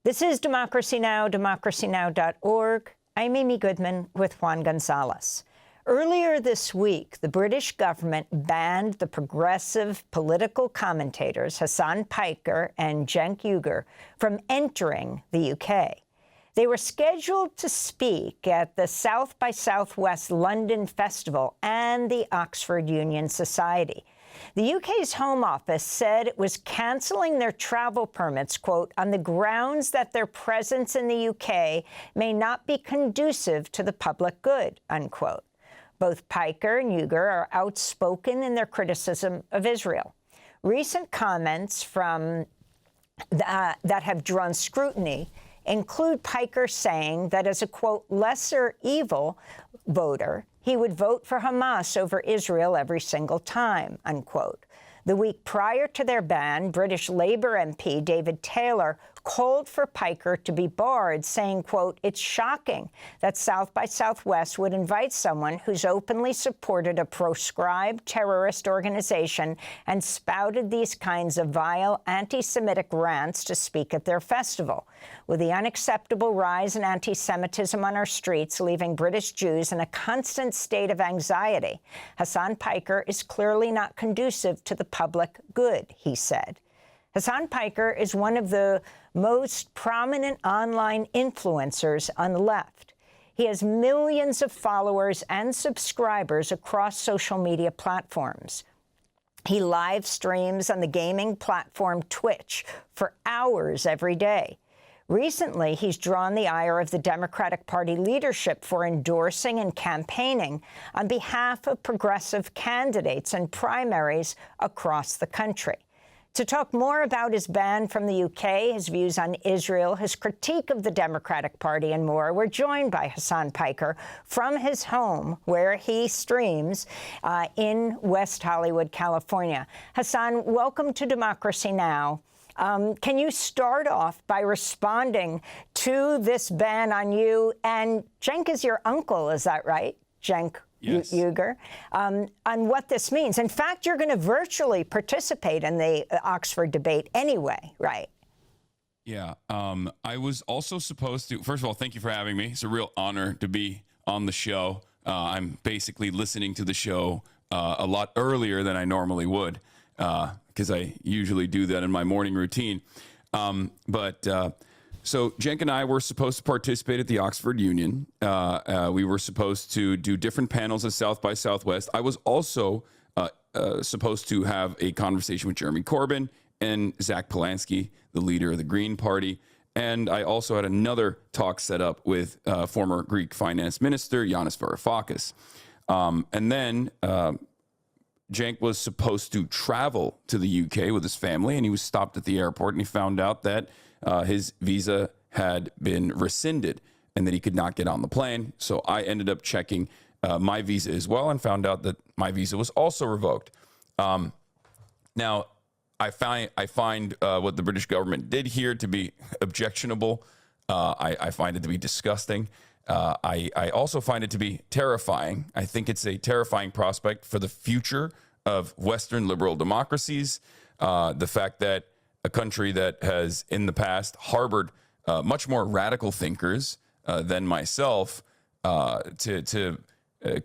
This is Democracy Now!, democracynow.org. I'm Amy Goodman with Juan Gonzalez. Earlier this week, the British government banned the progressive political commentators Hasan Piker and Cenk Uygur from entering the UK. They were scheduled to speak at the South by Southwest London Festival and the Oxford Union Society. The UK's Home Office said it was cancelling their travel permits, quote, on the grounds that their presence in the UK may not be conducive to the public good, unquote. Both Piker and Uygur are outspoken in their criticism of Israel. Recent comments from that have drawn scrutiny include Piker saying that as a, quote, lesser evil voter, he would vote for Hamas over Israel every single time, unquote. The week prior to their ban, British Labour MP David Taylor called for Piker to be barred, saying, quote, it's shocking that South by Southwest would invite someone who's openly supported a proscribed terrorist organization and spouted these kinds of vile anti-Semitic rants to speak at their festival. With the unacceptable rise in anti-Semitism on our streets, leaving British Jews in a constant state of anxiety, Hasan Piker is clearly not conducive to the public good, he said. Hasan Piker is one of the most prominent online influencers on the left. He has millions of followers and subscribers across social media platforms. He live streams on the gaming platform Twitch for hours every day. Recently, he's drawn the ire of the Democratic Party leadership for endorsing and campaigning on behalf of progressive candidates in primaries across the country. To talk more about his ban from the UK, his views on Israel, his critique of the Democratic Party, and more, we're joined by Hasan Piker from his home, where he streams in West Hollywood, California. Hasan, welcome to Democracy Now! Can you start off by responding to this ban on you? And Cenk is your uncle, is that right? Cenk yes. Uygur, on what this means. In fact, you're going to virtually participate in the Oxford debate anyway, right? Yeah. I was also supposed to, first of all, thank you for having me. It's a real honor to be on the show. I'm basically listening to the show a lot earlier than I normally would, because I usually do that in my morning routine. So Cenk and I were supposed to participate at the Oxford Union. We were supposed to do different panels at South by Southwest. I was also supposed to have a conversation with Jeremy Corbyn and Zach Polanski, the leader of the Green Party. And I also had another talk set up with former Greek finance minister Yanis Varoufakis. And then Cenk was supposed to travel to the UK with his family, and he was stopped at the airport, and he found out that his visa had been rescinded and that he could not get on the plane. So I ended up checking my visa as well and found out that my visa was also revoked. Now, I find what the British government did here to be objectionable. I find it to be disgusting. I also find it to be terrifying. I think it's a terrifying prospect for the future of Western liberal democracies. The fact that a country that has in the past harbored much more radical thinkers than myself to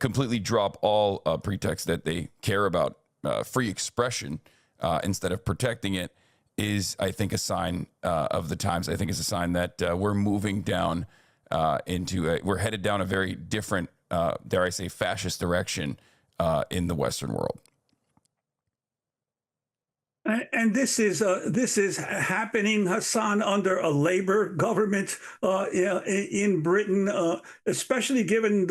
completely drop all pretext that they care about free expression instead of protecting it is, I think, a sign of the times. I think it's a sign that we're moving down we're headed down a very different, dare I say, fascist direction in the Western world. And this is happening, Hasan, under a Labour government in Britain, especially given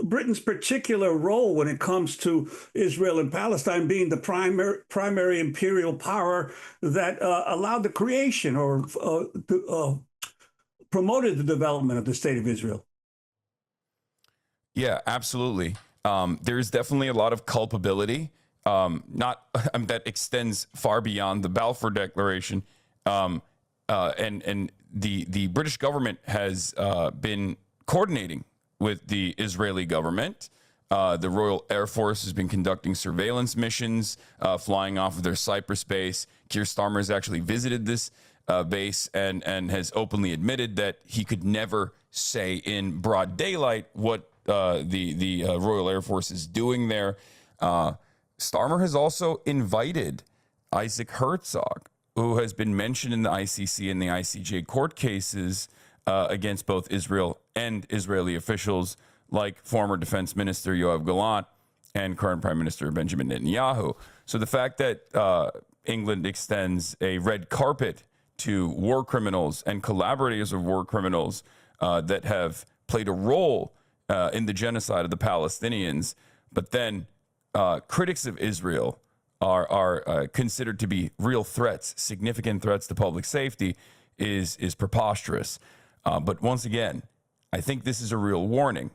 Britain's particular role when it comes to Israel and Palestine being the primary imperial power that allowed the creation or promoted the development of the state of Israel. Yeah, absolutely. There's definitely a lot of culpability. That extends far beyond the Balfour Declaration, and the British government has been coordinating with the Israeli government. The Royal Air Force has been conducting surveillance missions, flying off of their Cyprus base. Keir Starmer has actually visited this base and has openly admitted that he could never say in broad daylight what the Royal Air Force is doing there. Starmer has also invited Isaac Herzog, who has been mentioned in the ICC and the ICJ court cases against both Israel and Israeli officials, like former Defense Minister Yoav Gallant and current Prime Minister Benjamin Netanyahu. So the fact that England extends a red carpet to war criminals and collaborators of war criminals that have played a role in the genocide of the Palestinians, but then critics of Israel are considered to be real threats, significant threats to public safety, is preposterous. But once again, I think this is a real warning.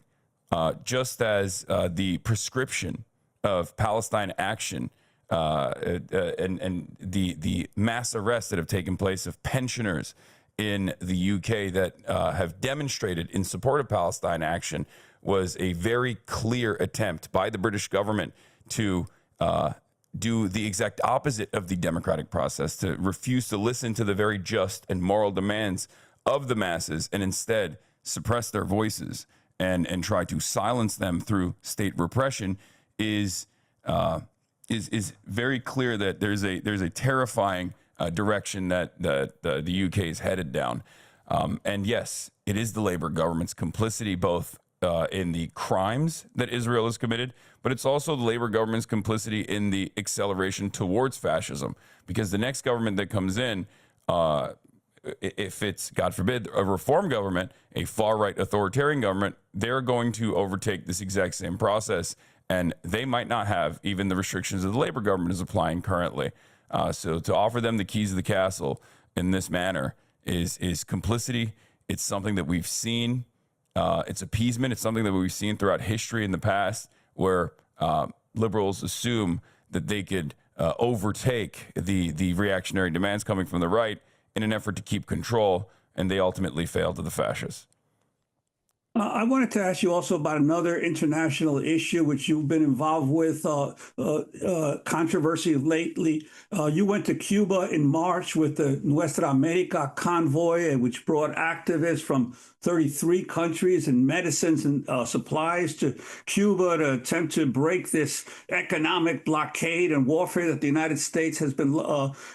Just as the prescription of Palestine action and the mass arrests that have taken place of pensioners in the UK that have demonstrated in support of Palestine action was a very clear attempt by the British government to do the exact opposite of the democratic process, to refuse to listen to the very just and moral demands of the masses and instead suppress their voices and try to silence them through state repression is very clear that there's a terrifying direction that the UK is headed down. And yes, it is the Labour government's complicity both in the crimes that Israel has committed, but it's also the Labour government's complicity in the acceleration towards fascism, because the next government that comes in, if it's, God forbid, a reform government, a far-right authoritarian government, they're going to overtake this exact same process, and they might not have even the restrictions that the Labour government is applying currently. So to offer them the keys of the castle in this manner is complicity. It's something that we've seen. It's appeasement. It's something that we've seen throughout history in the past, where liberals assume that they could overtake the reactionary demands coming from the right in an effort to keep control, and they ultimately fail to the fascists. I wanted to ask you also about another international issue which you've been involved with, controversy lately. You went to Cuba in March with the Nuestra America convoy, which brought activists from 33 countries and medicines and supplies to Cuba to attempt to break this economic blockade and warfare that the United States has been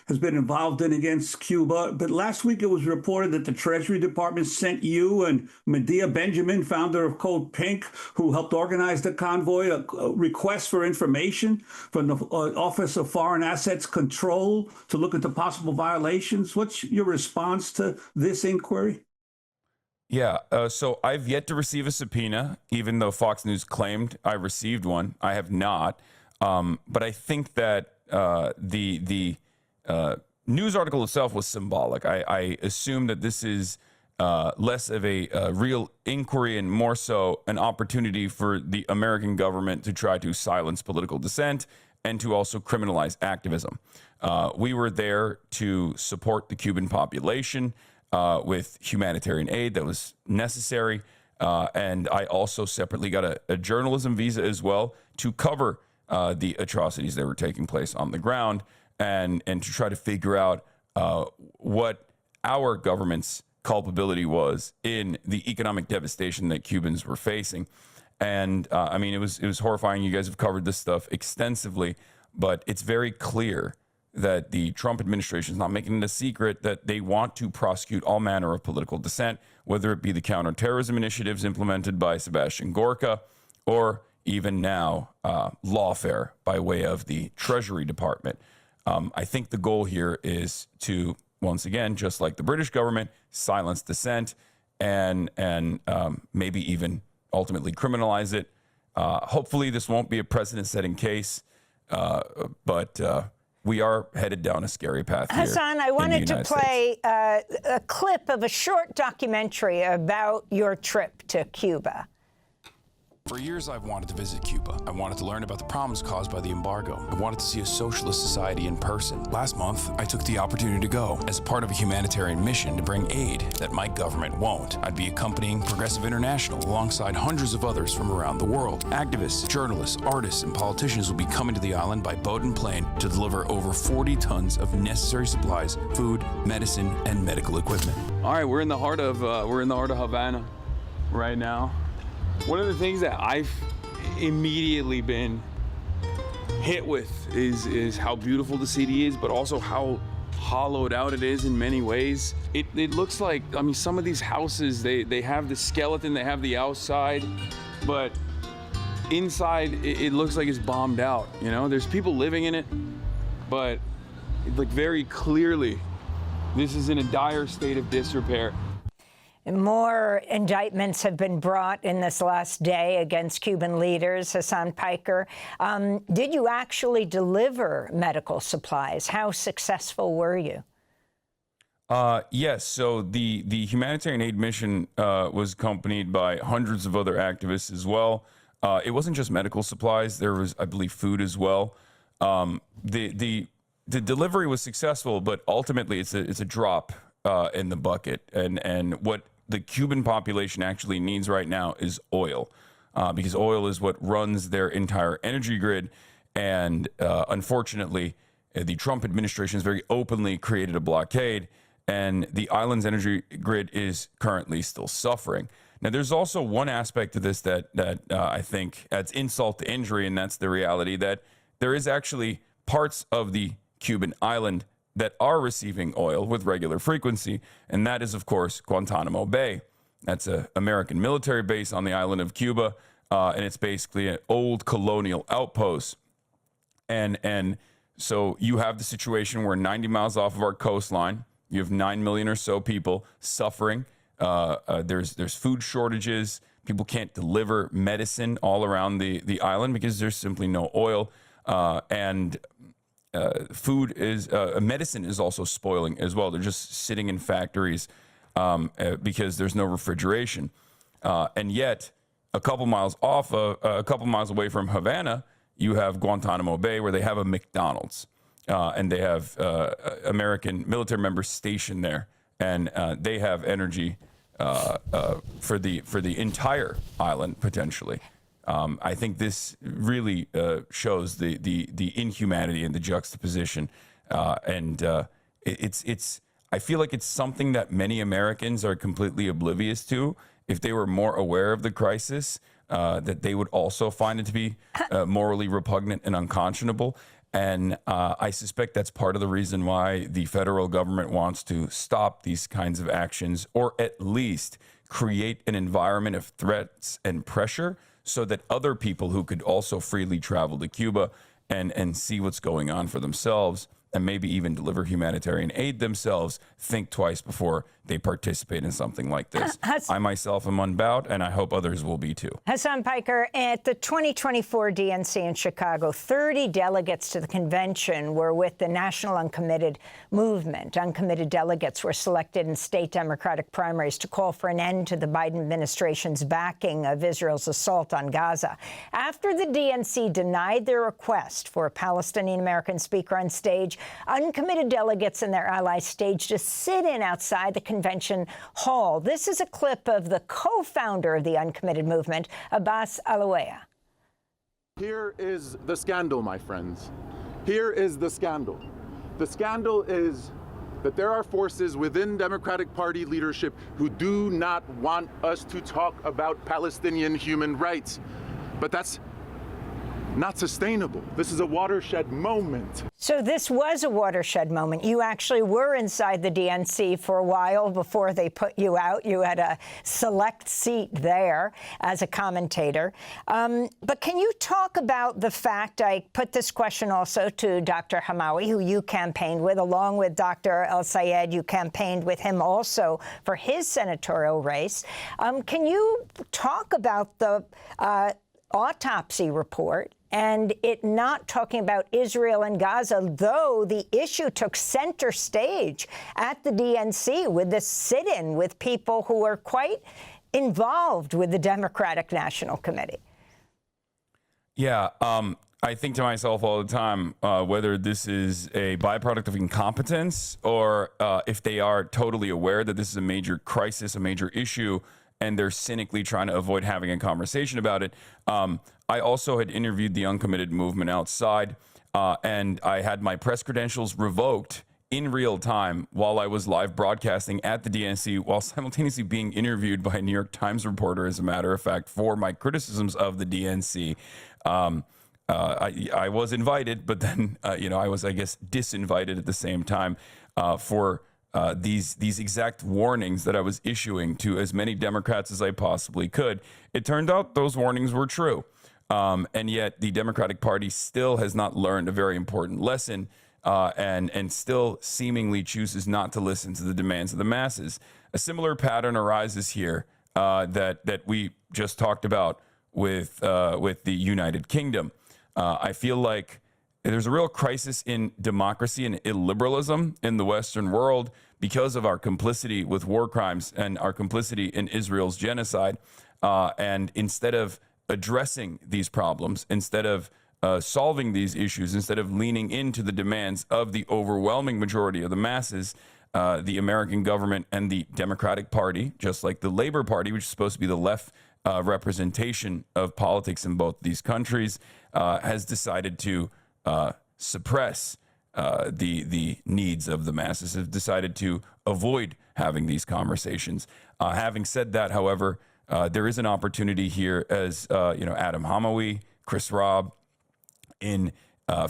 involved in against Cuba. But last week it was reported that the Treasury Department sent you and Medea Benjamin, founder of Code Pink, who helped organize the convoy, a request for information from the Office of Foreign Assets Control to look into possible violations. What's your response to this inquiry? Yeah, so I've yet to receive a subpoena, even though Fox News claimed I received one. I have not. But I think that the news article itself was symbolic. I assume that this is less of a real inquiry and more so an opportunity for the American government to try to silence political dissent and to also criminalize activism. We were there to support the Cuban population with humanitarian aid that was necessary. And I also separately got a journalism visa as well to cover the atrocities that were taking place on the ground and to try to figure out what our government's culpability was in the economic devastation that Cubans were facing. And I mean, it was horrifying. You guys have covered this stuff extensively, but it's very clear that the Trump administration is not making it a secret that they want to prosecute all manner of political dissent, whether it be the counterterrorism initiatives implemented by Sebastian Gorka, or even now lawfare by way of the Treasury Department. I think the goal here is to, once again, just like the British government, silence dissent and maybe even ultimately criminalize it. Hopefully this won't be a precedent-setting case, but we are headed down a scary path here. Hasan, I wanted to play a clip of a short documentary about your trip to Cuba. For years, I've wanted to visit Cuba. I wanted to learn about the problems caused by the embargo. I wanted to see a socialist society in person. Last month, I took the opportunity to go as part of a humanitarian mission to bring aid that my government won't. I'd be accompanying Progressive International alongside hundreds of others from around the world. Activists, journalists, artists, and politicians will be coming to the island by boat and plane to deliver over 40 tons of necessary supplies, food, medicine, and medical equipment. All right, we're in the heart of Havana right now. One of the things that I've immediately been hit with is how beautiful the city is, but also how hollowed out it is in many ways. It looks like, I mean, some of these houses, they have the skeleton, they have the outside, but inside it looks like it's bombed out, you know? There's people living in it, but like very clearly, this is in a dire state of disrepair. More indictments have been brought in this last day against Cuban leaders. Hasan Piker, did you actually deliver medical supplies? How successful were you? Yes. So the humanitarian aid mission was accompanied by hundreds of other activists as well. It wasn't just medical supplies. There was, I believe, food as well. The delivery was successful, but ultimately it's a drop in the bucket. And what the Cuban population actually needs right now is oil, because oil is what runs their entire energy grid. And unfortunately, the Trump administration has very openly created a blockade, and the island's energy grid is currently still suffering. Now, there's also one aspect to this that I think adds insult to injury, and that's the reality that there is actually parts of the Cuban island that are receiving oil with regular frequency, and that is, of course, Guantanamo Bay. That's an American military base on the island of Cuba, and it's basically an old colonial outpost. And so you have the situation where 90 miles off of our coastline, you have 9 million or so people suffering. There's food shortages. People can't deliver medicine all around the island because there's simply no oil. Food is medicine is also spoiling as well. They're just sitting in factories because there's no refrigeration. And yet, a couple miles away from Havana, you have Guantanamo Bay, where they have a McDonald's, and they have American military members stationed there, and they have energy for the entire island potentially. I think this really shows the inhumanity and the juxtaposition, and I feel like it's something that many Americans are completely oblivious to. If they were more aware of the crisis, that they would also find it to be morally repugnant and unconscionable. And I suspect that's part of the reason why the federal government wants to stop these kinds of actions, or at least create an environment of threats and pressure, so that other people who could also freely travel to Cuba and see what's going on for themselves, and maybe even deliver humanitarian aid themselves, think twice before they participate in something like this. I myself am unbowed, and I hope others will be too. Hasan Piker, at the 2024 DNC in Chicago, 30 delegates to the convention were with the National Uncommitted Movement. Uncommitted delegates were selected in state Democratic primaries to call for an end to the Biden administration's backing of Israel's assault on Gaza. After the DNC denied their request for a Palestinian-American speaker on stage, uncommitted delegates and their allies staged a sit-in outside the convention hall. This is a clip of the co-founder of the uncommitted movement, Abbas Alawaya. Here is the scandal, my friends. Here is the scandal. The scandal is that there are forces within Democratic Party leadership who do not want us to talk about Palestinian human rights. But that's not sustainable. This is a watershed moment. So this was a watershed moment. You actually were inside the DNC for a while before they put you out. You had a select seat there as a commentator. But can you talk about the fact, I put this question also to Dr. Hamawi, who you campaigned with, along with Dr. El-Sayed. You campaigned with him also for his senatorial race. Can you talk about the autopsy report and it not talking about Israel and Gaza, though the issue took center stage at the DNC with this sit-in with people who are quite involved with the Democratic National Committee? Yeah, I think to myself all the time, whether this is a byproduct of incompetence or if they are totally aware that this is a major crisis, a major issue, and they're cynically trying to avoid having a conversation about it. I also had interviewed the uncommitted movement outside, and I had my press credentials revoked in real time while I was live broadcasting at the DNC while simultaneously being interviewed by a New York Times reporter, as a matter of fact, for my criticisms of the DNC. I was invited, but then, I was, I guess, disinvited at the same time for these exact warnings that I was issuing to as many Democrats as I possibly could. It turned out those warnings were true. And yet the Democratic Party still has not learned a very important lesson and still seemingly chooses not to listen to the demands of the masses. A similar pattern arises here that we just talked about with the United Kingdom. I feel like there's a real crisis in democracy and illiberalism in the Western world because of our complicity with war crimes and our complicity in Israel's genocide. And instead of addressing these problems, instead of solving these issues, instead of leaning into the demands of the overwhelming majority of the masses, the American government and the Democratic Party, just like the Labor Party, which is supposed to be the left representation of politics in both these countries, has decided to suppress the needs of the masses, have decided to avoid having these conversations. Having said that, however, there is an opportunity here as, Adam Hamawi, Chris Robb in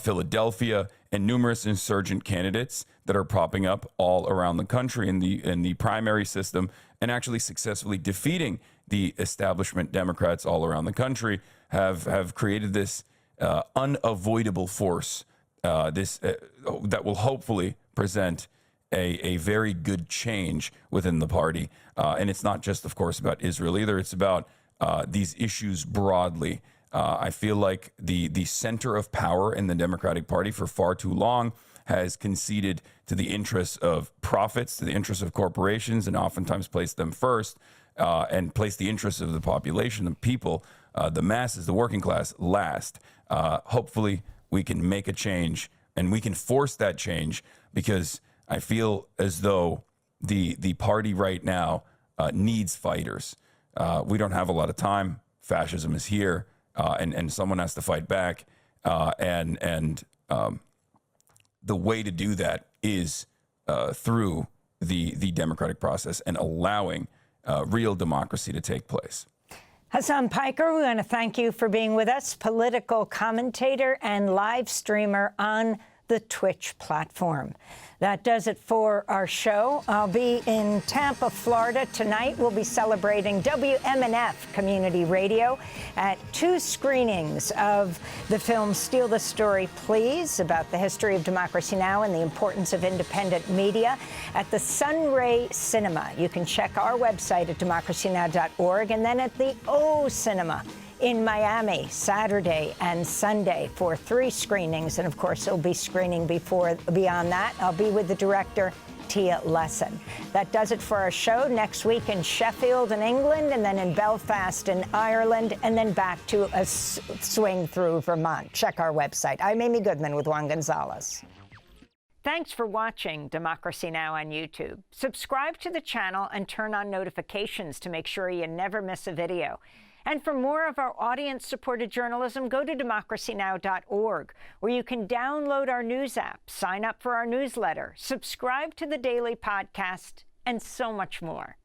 Philadelphia, and numerous insurgent candidates that are popping up all around the country in the primary system and actually successfully defeating the establishment Democrats all around the country have created this unavoidable force that will hopefully present a very good change within the party. And it's not just, of course, about Israel either. It's about these issues broadly. I feel like the center of power in the Democratic Party for far too long has conceded to the interests of profits, to the interests of corporations, and oftentimes placed them first and placed the interests of the population, the people, the masses, the working class last. Hopefully we can make a change and we can force that change, because I feel as though the party right now needs fighters. We don't have a lot of time. Fascism is here, and someone has to fight back. And the way to do that is through the democratic process and allowing real democracy to take place. Hasan Piker, we want to thank you for being with us, political commentator and live streamer on the Twitch platform. That does it for our show. I'll be in Tampa, Florida tonight. We'll be celebrating WMNF Community Radio at 2 screenings of the film Steal the Story, Please, about the history of democracy now and the importance of independent media at the Sunray Cinema. You can check our website at democracynow.org, and then at the O Cinema in Miami, Saturday and Sunday for 3 screenings. And of course, it'll be screening beyond that. I'll be with the director, Tia Lesson. That does it for our show. Next week in Sheffield in England, and then in Belfast in Ireland, and then back to a swing through Vermont. Check our website. I'm Amy Goodman with Juan Gonzalez. Thanks for watching Democracy Now! On YouTube. Subscribe to the channel and turn on notifications to make sure you never miss a video. And for more of our audience-supported journalism, go to democracynow.org, where you can download our news app, sign up for our newsletter, subscribe to the daily podcast, and so much more.